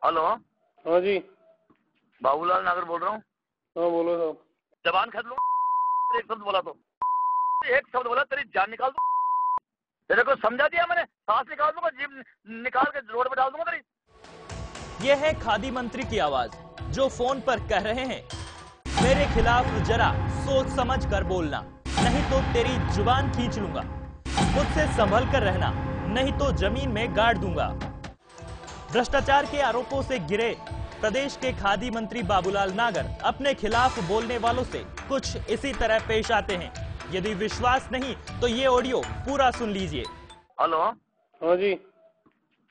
Hello. हाँ जी। बाबूलाल नागर बोल रहा हूँ। हाँ बोलो साहब। जबान खत लूँ एक शब्द बोला तो एक शब्द बोला तेरी जान निकाल दूँ। तेरे को समझा दिया मैंने, सांस निकाल दूंगा, जीभ निकाल के रोड पे डाल दूंगा तेरी। यह है खादी मंत्री की आवाज जो फोन पर कह रहे हैं, मेरे खिलाफ जरा सोच समझ कर बोलना, नहीं तो तेरी जुबान खींच लूंगा। मुझसे संभल कर रहना, नहीं तो जमीन में गाड़ दूंगा। भ्रष्टाचार के आरोपों से घिरे प्रदेश के खादी मंत्री बाबूलाल नागर अपने खिलाफ बोलने वालों से कुछ इसी तरह पेश आते हैं। यदि विश्वास नहीं तो ये ऑडियो पूरा सुन लीजिए। हेलो। हाँ जी।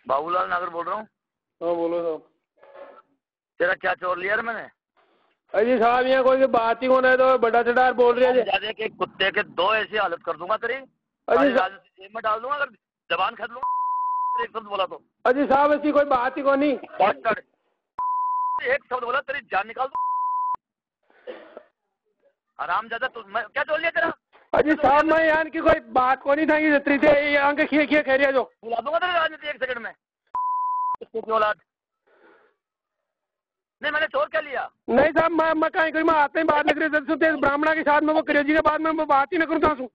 बाबूलाल नागर बोल रहा हूँ। हाँ बोलो साहब। तेरा क्या चोर लिया रे मैंने? अजी साहब यहाँ कोई बात ही होना है तो बड़ा चढ़ार बोल रहे हैं। ज्यादा के कुत्ते के दो ऐसी हालत कर दूंगा तेरी, अजी जेब में डाल दूंगा अगर जबान खत लूंगा एक शब्द बोला तो। अजी साहब ऐसी कोई बात ही को नहीं। एक शब्द बोला तेरी जान निकाल दूं। आराम ज्यादा तो मैं क्या चोर लिया तेरा? अजी साहब मैं यहाँ की कोई बात को नहीं था जत्री से यहाँ के खिए खिए कह रही है जो बुला दूंगा तेरी राजनीति एक सेकंड में। औलाद नहीं, मैंने चोर क्या लिया? नहीं साहब मैं कहीं कोई मैं आते ही बात लग रही है ब्राह्मणा के साथ में वो करेजी के बाद में मैं बात ही न करूँ।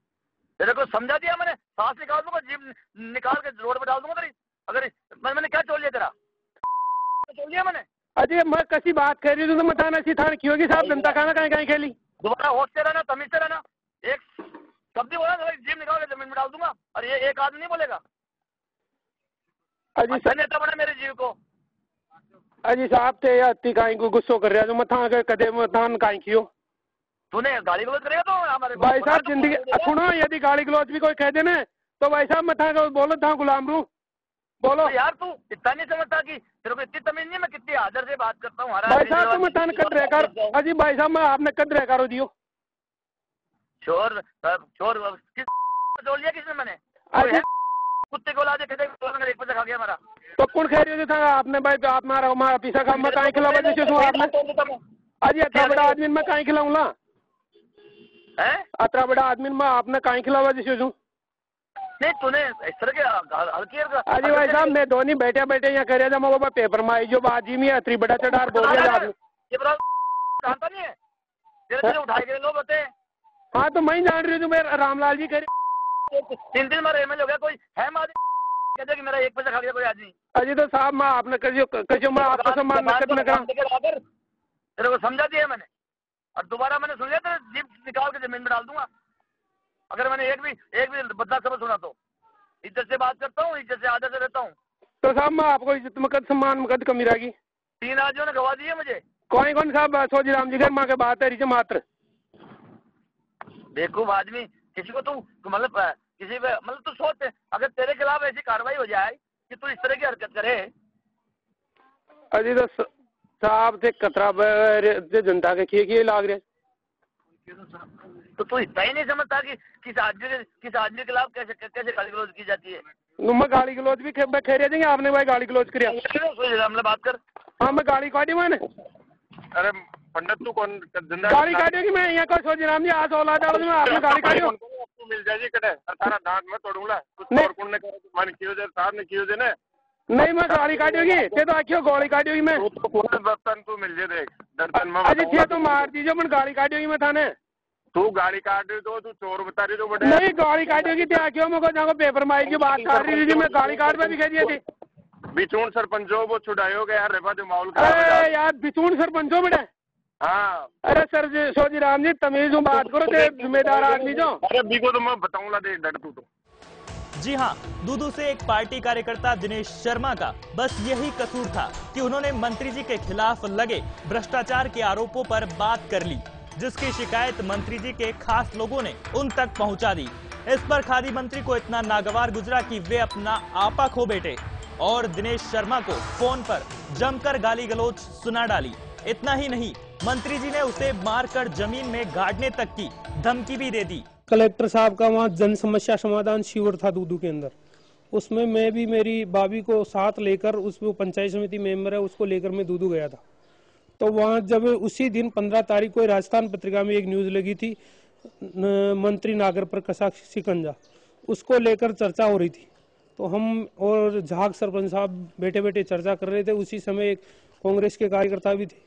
तेरे को समझा दिया मैंने, सांस निकाल दूंगा, जीभ निकाल के रोड पे डाल दूंगा तेरी। अगर मैंने क्या चोर लिया तेरा? चोर लिया मैंने? अजय मैं कसी बात कर रही हूँ तो मैं थाना सी थाना की होगी साहब, जनता खाना कहीं कहीं खेली। दोबारा होश से रहना, तमीज से रहना। एक शब्द बोला तो जीभ निकाल के जमीन में डाल दूंगा। और ये एक आदमी नहीं बोलेगा। अजी नेता बना मेरे जीव को। अजी साहब थे या अति काई को गुस्सो कर रहा है जो मथा के कदे मथान काई कियो तूने गाली गलौज करेगा तो हमारे भाई साहब जिंदगी सुनो, यदि गाली गलौज भी कोई कह दे ना तो भाई साहब मथा का बोलो था गुलाम रू बोलो। तो यार तू इतना नहीं समझता कि तेरे को इतनी तमीज नहीं, मैं कितनी आदर से बात करता हूँ। भाई साहब तुम मथान कद रह कर अजी भाई साहब मैं आपने कद रह करो दियो। चोर चोर किस चोर लिया किसने? मैंने कुत्ते को लादे कहते एक पैसा खा गया हमारा। तो कौन कह रही था आपने भाई तो आप मारा हमारा पीसा का मैं कहीं खिलावा जैसे तू आपने अजी अतरा बड़ा आदमी मैं कहीं खिलाऊंगा है? अतरा बड़ा आदमी मैं आपने कहीं खिलावा जैसे तू नहीं तूने इस तरह के हल्की अजी भाई साहब मैं दोनों बैठे बैठे यहाँ कर रहा था पेपर में आई जो बाजी में अतरी बड़ा चढ़ार बोल रहे आदमी ये जानता नहीं है तेरे से उठाए गए लोग होते हैं। हाँ तो मैं जान रही हूँ मैं रामलाल जी कर 3 दिन मेरा एमएलए हो गया, कोई है मार कहते कि मेरा एक पैसा खा गया कोई आदमी। अजी तो साहब मैं आपने कहो मैं आपको सम्मान न करा। तेरे को समझा दिया मैंने और दोबारा मैंने सुन लिया तेरे जीभ निकाल के जमीन में डाल दूंगा अगर मैंने एक भी बदला शब्द सुना तो। इज्जत से बात करता हूँ, इज्जत से आदर से रहता हूँ। तो साहब मैं आपको इज्जत मकद सम्मान मकद कमी रहेगी। 3 आदमियों ने गवा दी है मुझे। कौन साहब सोजी राम जी घर माँ के बात है मात्र बेवकूफ आदमी किसी को तू मतलब किसी पे मतलब तू सोच अगर तेरे खिलाफ ऐसी कार्रवाई हो जाए कि तू इस तरह की हरकत करे। अजी तो साहब से कतरा जनता के किए लाग रहे तो तू इतना ही नहीं समझता कि किस आदमी के खिलाफ कैसे गाली गलौज की जाती है? मैं गाली गलौज भी खेरिया देंगे आपने भाई गाली गलौज कर बात कर। हाँ मैं गाली काटी मैंने। अरे पंडित तू कौन गाली काटेगी मैं यहाँ को सोच राम जी आज औलाद में आपने गाली काटी मिल जाएगी कटे सारा दांत में तोड़ूंगा कुछ और कौन ने कहा मन कियो दे साहब ने कियो दे ने नहीं मैं गाली काटी ते तो आखियो गोली काटी होगी मैं बर्तन तू मिल जाए देख दर्शन में अजी थे तो मार दीजिए मैं गाली काटी होगी मैं थाने तू गाड़ी काट रही तो तू चोर बता रही तो बड़े नहीं गाली काटी होगी ते आखियो मैं को पेपर में आई की बात कर रही थी मैं गाली काट में भी कह दिया थी बिचून सरपंचों वो छुड़ायो गया यार रेपा जो माहौल अरे यार बिचून सरपंचों बेटा। हाँ अरे सर जी सोजी राम जी तमीज बात करो ते जिम्मेदार आदमी जो। अरे बीको तो मैं बताऊंगा देख डर तू तो। जी हाँ, दूदू से एक पार्टी कार्यकर्ता दिनेश शर्मा का बस यही कसूर था कि उन्होंने मंत्री जी के खिलाफ लगे भ्रष्टाचार के आरोपों पर बात कर ली, जिसकी शिकायत मंत्री जी के खास लोगों ने उन तक पहुंचा दी। इस पर खादी मंत्री को इतना नागवार गुजरा कि वे अपना आपा खो बैठे और दिनेश शर्मा को फोन पर जमकर गाली गलौज सुना डाली। इतना ही नहीं, मंत्री जी ने उसे मारकर जमीन में गाड़ने तक की धमकी भी दे दी। कलेक्टर साहब का वहाँ जन समस्या समाधान शिविर था दूदू के अंदर, उसमें मैं भी मेरी भाभी को साथ लेकर उसमें पंचायत समिति मेंबर है उसको लेकर मैं दूदू गया था। तो वहाँ जब उसी दिन 15 तारीख को राजस्थान पत्रिका में एक न्यूज लगी थी मंत्री नागर पर कसा शिकंजा, उसको लेकर चर्चा हो रही थी। तो हम और झाग सरपंच साहब बैठे बैठे चर्चा कर रहे थे। उसी समय एक कांग्रेस के कार्यकर्ता भी थे,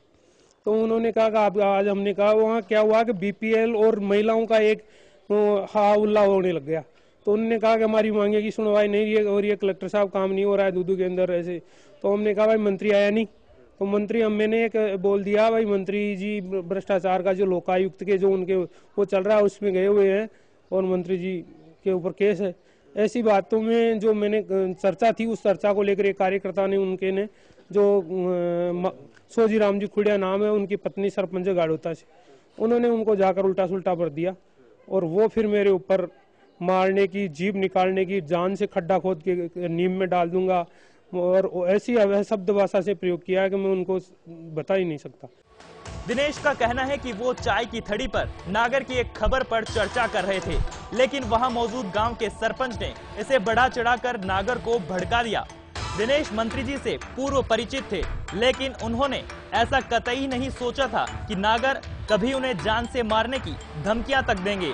तो उन्होंने कहा कि आज हमने कहा वहाँ क्या हुआ कि बीपीएल और महिलाओं का एक हा उल्ला होने लग गया। तो उन्होंने कहा कि हमारी मांगे की सुनवाई नहीं है और ये कलेक्टर साहब काम नहीं हो रहा है दूदू के अंदर ऐसे। तो हमने कहा भाई मंत्री आया नहीं, तो मंत्री मैंने एक बोल दिया भाई मंत्री जी भ्रष्टाचार का जो लोकायुक्त के जो उनके वो चल रहा है उसमें गए हुए हैं और मंत्री जी के ऊपर केस है। ऐसी बातों में जो मैंने चर्चा थी उस चर्चा को लेकर एक कार्यकर्ता ने उनके ने जो सोजी राम जी खुड़िया नाम है, उनकी पत्नी सरपंच गाड़ोता से, उन्होंने उनको जाकर उल्टा सुल्टा भर दिया और वो फिर मेरे ऊपर मारने की, जीभ निकालने की, जान से खड्डा खोद के नीम में डाल दूंगा और ऐसी अवशब्द भाषा से प्रयोग किया है कि मैं उनको बता ही नहीं सकता। दिनेश का कहना है कि वो चाय की थड़ी पर नागर की एक खबर पर चर्चा कर रहे थे, लेकिन वहां मौजूद गांव के सरपंच ने इसे बढ़ा चढ़ाकर नागर को भड़का दिया। दिनेश मंत्री जी से पूर्व परिचित थे, लेकिन उन्होंने ऐसा कतई नहीं सोचा था कि नागर कभी उन्हें जान से मारने की धमकियां तक देंगे।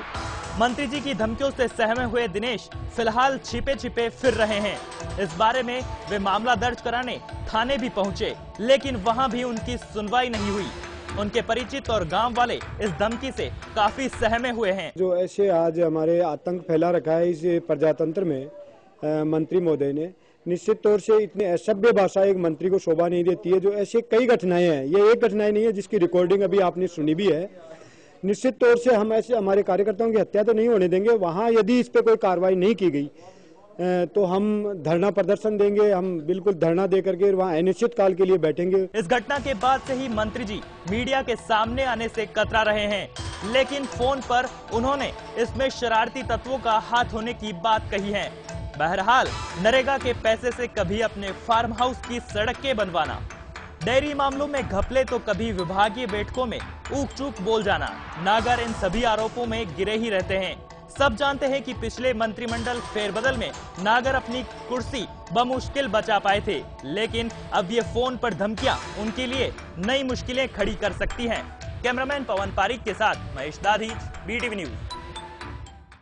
मंत्री जी की धमकियों से सहमे हुए दिनेश फिलहाल छिपे छिपे फिर रहे हैं। इस बारे में वे मामला दर्ज कराने थाने भी पहुंचे, लेकिन वहां भी उनकी सुनवाई नहीं हुई। उनके परिचित और गांव वाले इस धमकी से काफी सहमे हुए हैं। जो ऐसे आज हमारे आतंक फैला रखा है इस प्रजातंत्र में मंत्री महोदय ने, निश्चित तौर से इतनी असभ्य भाषा एक मंत्री को शोभा नहीं देती है। जो ऐसे कई घटनाएं हैं, ये एक घटनाएं नहीं है जिसकी रिकॉर्डिंग अभी आपने सुनी भी है। निश्चित तौर से हम ऐसे हमारे कार्यकर्ताओं की हत्या तो नहीं होने देंगे। वहां यदि इस पे कोई कार्रवाई नहीं की गई तो हम धरना प्रदर्शन देंगे। हम बिल्कुल धरना दे करके वहाँ अनिश्चित काल के लिए बैठेंगे। इस घटना के बाद से ही मंत्री जी मीडिया के सामने आने से कतरा रहे हैं, लेकिन फोन पर उन्होंने इसमें शरारती तत्वों का हाथ होने की बात कही है। बहरहाल नरेगा के पैसे से कभी अपने फार्म हाउस की सड़कें बनवाना, डेयरी मामलों में घपले तो कभी विभागीय बैठकों में ऊक चूक बोल जाना, नागर इन सभी आरोपों में गिरे ही रहते हैं। सब जानते हैं कि पिछले मंत्रिमंडल फेरबदल में नागर अपनी कुर्सी बमुश्किल बचा पाए थे, लेकिन अब ये फोन पर धमकियां उनके लिए नई मुश्किलें खड़ी कर सकती हैं। कैमरामैन पवन पारिक के साथ महेश दाधी, BTV न्यूज।